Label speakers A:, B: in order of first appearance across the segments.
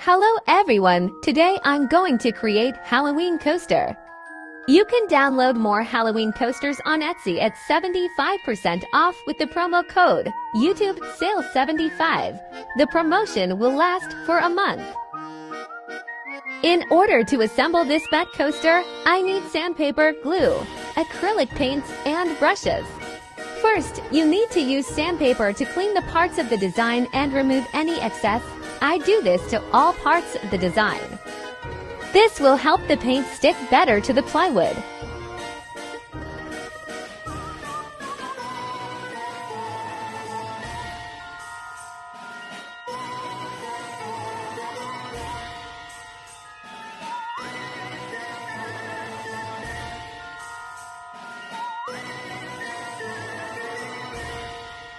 A: Hello everyone! Today I'm going to create Halloween coaster. You can download more Halloween coasters on Etsy at 75% off with the promo code YouTube Sale 75. The promotion will last for a month. In order to assemble this pet coaster, I need sandpaper, glue, acrylic paints, and brushes. First, you need to use sandpaper to clean the parts of the design and remove any excess. I do this to all parts of the design. This will help the paint stick better to the plywood.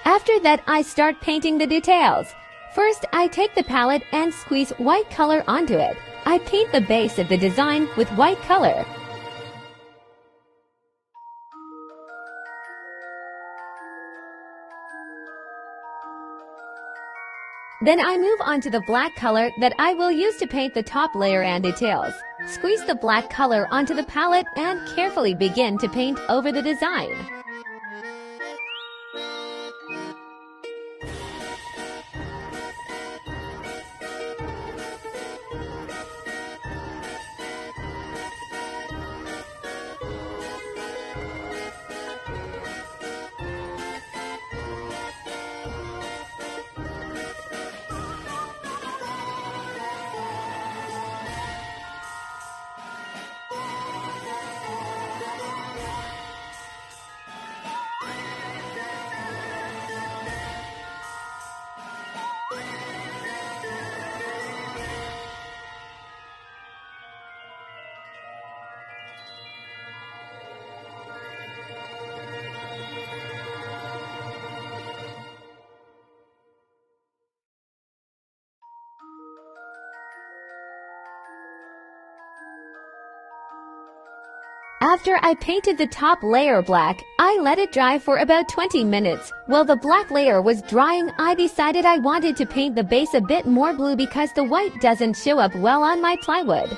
A: After that, I start painting the details. First, I take the palette and squeeze white color onto it. I paint the base of the design with white color. Then I move on to the black color that I will use to paint the top layer and details. Squeeze the black color onto the palette and carefully begin to paint over the design. After I painted the top layer black, I let it dry for about 20 minutes. While the black layer was drying, I decided I wanted to paint the base a bit more blue because the white doesn't show up well on my plywood.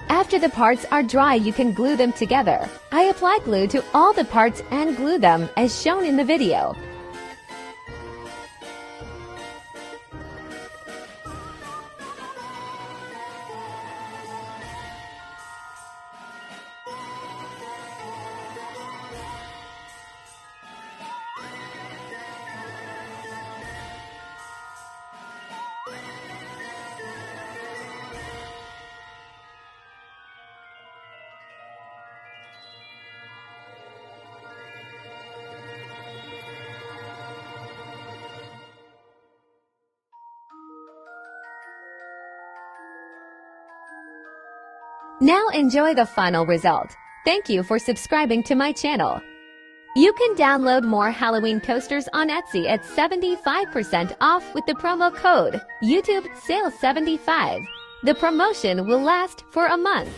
A: After the parts are dry, you can glue them together. I apply glue to all the parts and glue them as shown in the video. Now enjoy the final result. Thank you for subscribing to my channel. You can download more Halloween coasters on Etsy at 75% off with the promo code YouTube Sale 75. The promotion will last for a month.